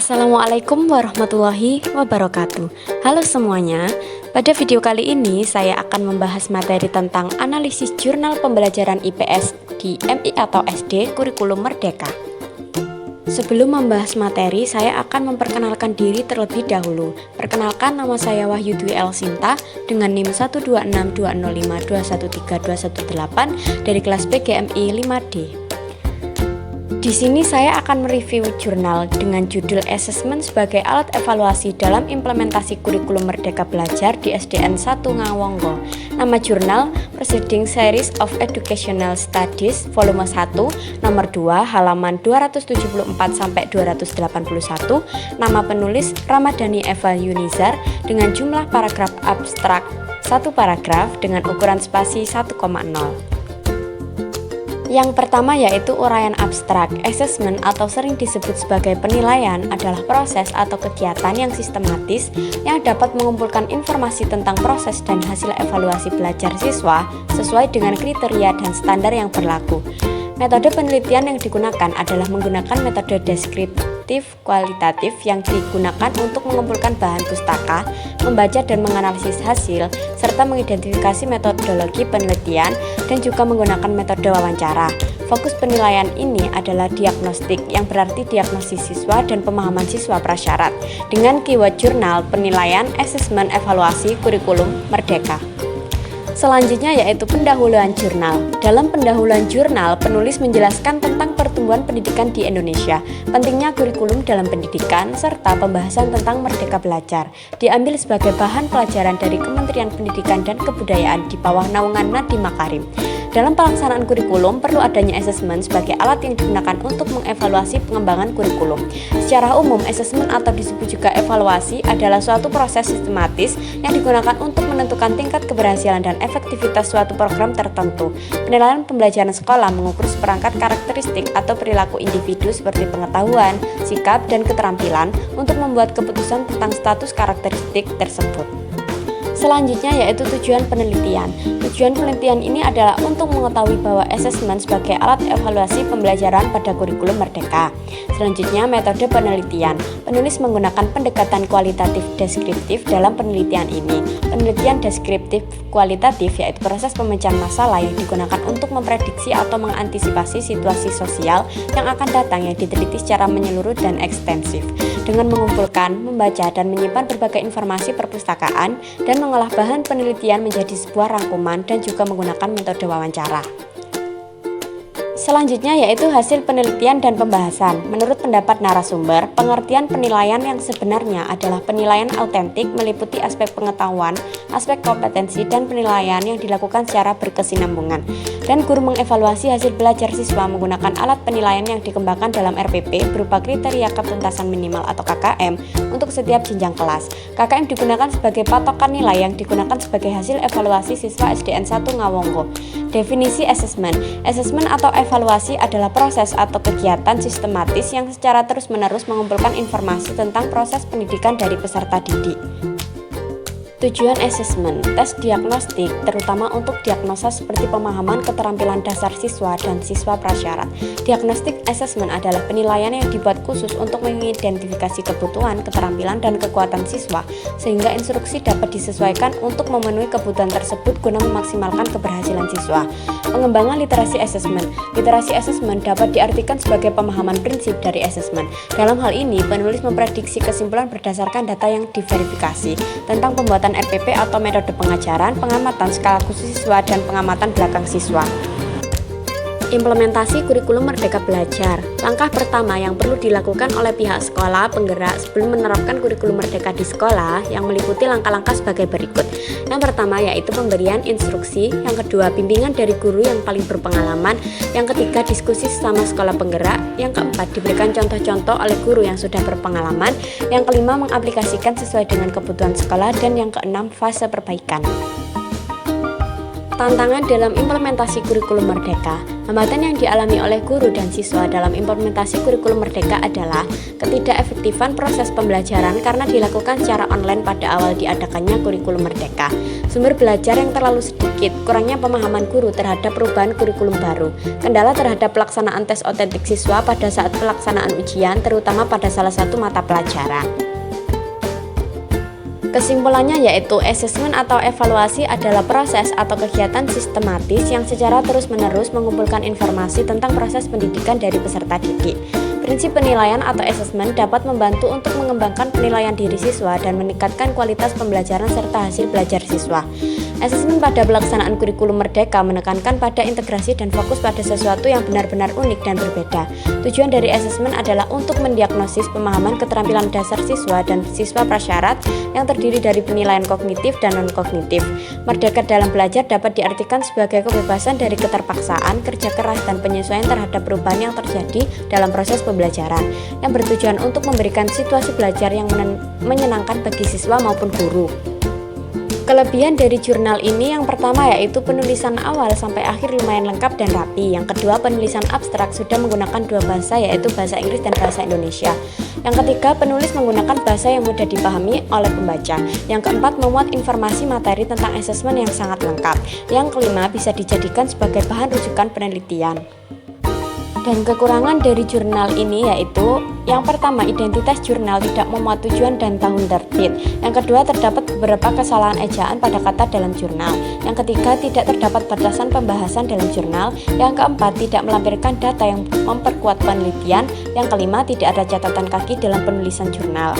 Assalamualaikum warahmatullahi wabarakatuh. Halo semuanya, pada video kali ini saya akan membahas materi tentang analisis jurnal pembelajaran IPS di MI atau SD Kurikulum Merdeka. Sebelum membahas materi, saya akan memperkenalkan diri terlebih dahulu. Perkenalkan, nama saya Wahyu Dwi Elsinta dengan NIM 1262052132118 dari kelas PGMI 5D. Di sini saya akan mereview jurnal dengan judul Assessment sebagai alat evaluasi dalam implementasi kurikulum Merdeka Belajar di SDN 1 Ngawonggo. Nama jurnal Proceeding Series of Educational Studies Volume 1 Nomor 2 halaman 274-281. Nama penulis Ramadhani Eva Yunizar dengan jumlah paragraf abstrak 1 paragraf dengan ukuran spasi 1,0. Yang pertama yaitu uraian abstrak. Assessment atau sering disebut sebagai penilaian adalah proses atau kegiatan yang sistematis yang dapat mengumpulkan informasi tentang proses dan hasil evaluasi belajar siswa sesuai dengan kriteria dan standar yang berlaku. Metode penelitian yang digunakan adalah menggunakan metode deskriptif kualitatif yang digunakan untuk mengumpulkan bahan pustaka, membaca dan menganalisis hasil, serta mengidentifikasi metodologi penelitian dan juga menggunakan metode wawancara. Fokus penilaian ini adalah diagnostik, yang berarti diagnosis siswa dan pemahaman siswa prasyarat, dengan keyword jurnal, penilaian, asesmen, evaluasi, kurikulum, merdeka. Selanjutnya yaitu pendahuluan jurnal. Dalam pendahuluan jurnal, penulis menjelaskan tentang pertumbuhan pendidikan di Indonesia, pentingnya kurikulum dalam pendidikan, serta pembahasan tentang Merdeka Belajar. Diambil sebagai bahan pelajaran dari Kementerian Pendidikan dan Kebudayaan di bawah naungan Nadiem Makarim. Dalam pelaksanaan kurikulum, perlu adanya asesmen sebagai alat yang digunakan untuk mengevaluasi pengembangan kurikulum. Secara umum, asesmen atau disebut juga evaluasi adalah suatu proses sistematis yang digunakan untuk menentukan tingkat keberhasilan dan efektivitas suatu program tertentu. Penilaian pembelajaran sekolah mengukur seperangkat karakteristik atau perilaku individu seperti pengetahuan, sikap, dan keterampilan untuk membuat keputusan tentang status karakteristik tersebut. Selanjutnya yaitu tujuan penelitian. Tujuan penelitian ini adalah untuk mengetahui bahwa asesmen sebagai alat evaluasi pembelajaran pada kurikulum merdeka. Selanjutnya metode penelitian. Penulis menggunakan pendekatan kualitatif deskriptif dalam penelitian ini. Penelitian deskriptif kualitatif yaitu proses pemecahan masalah yang digunakan untuk memprediksi atau mengantisipasi situasi sosial yang akan datang yang diteliti secara menyeluruh dan ekstensif dengan mengumpulkan, membaca, dan menyimpan berbagai informasi perpustakaan dan mengolah bahan penelitian menjadi sebuah rangkuman dan juga menggunakan metode wawancara. Selanjutnya yaitu hasil penelitian dan pembahasan. Menurut pendapat narasumber, pengertian penilaian yang sebenarnya adalah penilaian autentik meliputi aspek pengetahuan, aspek kompetensi, dan penilaian yang dilakukan secara berkesinambungan. Dan guru mengevaluasi hasil belajar siswa menggunakan alat penilaian yang dikembangkan dalam RPP berupa kriteria ketuntasan minimal atau KKM untuk setiap jenjang kelas. KKM digunakan sebagai patokan nilai yang digunakan sebagai hasil evaluasi siswa SDN 1 Ngawonggo. Definisi asesmen. Asesmen atau evaluasi adalah proses atau kegiatan sistematis yang secara terus-menerus mengumpulkan informasi tentang proses pendidikan dari peserta didik. Tujuan asesmen, tes diagnostik, terutama untuk diagnosa seperti pemahaman keterampilan dasar siswa dan siswa prasyarat. Diagnostik asesmen adalah penilaian yang dibuat khusus untuk mengidentifikasi kebutuhan, keterampilan, dan kekuatan siswa, sehingga instruksi dapat disesuaikan untuk memenuhi kebutuhan tersebut guna memaksimalkan keberhasilan siswa. Pengembangan literasi asesmen. Literasi asesmen dapat diartikan sebagai pemahaman prinsip dari asesmen. Dalam hal ini, penulis memprediksi kesimpulan berdasarkan data yang diverifikasi tentang pembuatan RPP atau metode pengajaran, pengamatan skala khusus siswa, dan pengamatan belakang siswa. Implementasi kurikulum Merdeka Belajar. Langkah pertama yang perlu dilakukan oleh pihak sekolah penggerak sebelum menerapkan kurikulum Merdeka di sekolah yang meliputi langkah-langkah sebagai berikut. Yang pertama yaitu pemberian instruksi, yang kedua bimbingan dari guru yang paling berpengalaman, yang ketiga diskusi selama sekolah penggerak, yang keempat diberikan contoh-contoh oleh guru yang sudah berpengalaman, yang kelima mengaplikasikan sesuai dengan kebutuhan sekolah, dan yang keenam fase perbaikan. Tantangan dalam implementasi kurikulum Merdeka. Hambatan yang dialami oleh guru dan siswa dalam implementasi kurikulum Merdeka adalah ketidakefektifan proses pembelajaran karena dilakukan secara online pada awal diadakannya kurikulum Merdeka. Sumber belajar yang terlalu sedikit, kurangnya pemahaman guru terhadap perubahan kurikulum baru, kendala terhadap pelaksanaan tes otentik siswa pada saat pelaksanaan ujian, terutama pada salah satu mata pelajaran. Kesimpulannya yaitu asesmen atau evaluasi adalah proses atau kegiatan sistematis yang secara terus-menerus mengumpulkan informasi tentang proses pendidikan dari peserta didik. Prinsip penilaian atau asesmen dapat membantu untuk mengembangkan penilaian diri siswa dan meningkatkan kualitas pembelajaran serta hasil belajar siswa. Asesmen pada pelaksanaan kurikulum Merdeka menekankan pada integrasi dan fokus pada sesuatu yang benar-benar unik dan berbeda. Tujuan dari asesmen adalah untuk mendiagnosis pemahaman keterampilan dasar siswa dan siswa prasyarat yang terdiri dari penilaian kognitif dan non-kognitif. Merdeka dalam belajar dapat diartikan sebagai kebebasan dari keterpaksaan, kerja keras, dan penyesuaian terhadap perubahan yang terjadi dalam proses pembelajaran, yang bertujuan untuk memberikan situasi belajar yang menyenangkan bagi siswa maupun guru. Kelebihan dari jurnal ini yang pertama yaitu penulisan awal sampai akhir lumayan lengkap dan rapi. Yang kedua, penulisan abstrak sudah menggunakan dua bahasa yaitu bahasa Inggris dan bahasa Indonesia. Yang ketiga, penulis menggunakan bahasa yang mudah dipahami oleh pembaca. Yang keempat, memuat informasi materi tentang asesmen yang sangat lengkap. Yang kelima, bisa dijadikan sebagai bahan rujukan penelitian. Dan kekurangan dari jurnal ini yaitu yang pertama, identitas jurnal tidak memuat tujuan dan tahun terbit. Yang kedua, terdapat beberapa kesalahan ejaan pada kata dalam jurnal. Yang ketiga, tidak terdapat batasan pembahasan dalam jurnal. Yang keempat, tidak melampirkan data yang memperkuat penelitian. Yang kelima, tidak ada catatan kaki dalam penulisan jurnal.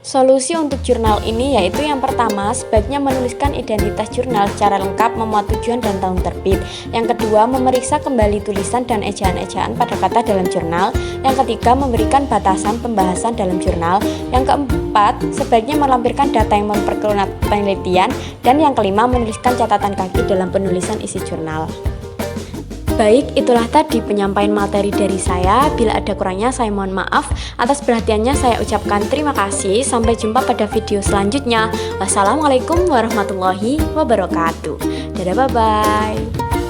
Solusi untuk jurnal ini yaitu yang pertama, sebaiknya menuliskan identitas jurnal secara lengkap, memuat tujuan dan tahun terbit. Yang kedua, memeriksa kembali tulisan dan ejaan-ejaan pada kata dalam jurnal. Yang ketiga, memberikan batasan pembahasan dalam jurnal. Yang keempat, sebaiknya melampirkan data yang memperkuat penelitian. Dan yang kelima, menuliskan catatan kaki dalam penulisan isi jurnal. Baik, itulah tadi penyampaian materi dari saya. Bila ada kurangnya saya mohon maaf. Atas perhatiannya saya ucapkan terima kasih. Sampai jumpa pada video selanjutnya. Wassalamualaikum warahmatullahi wabarakatuh. Dadah, bye-bye.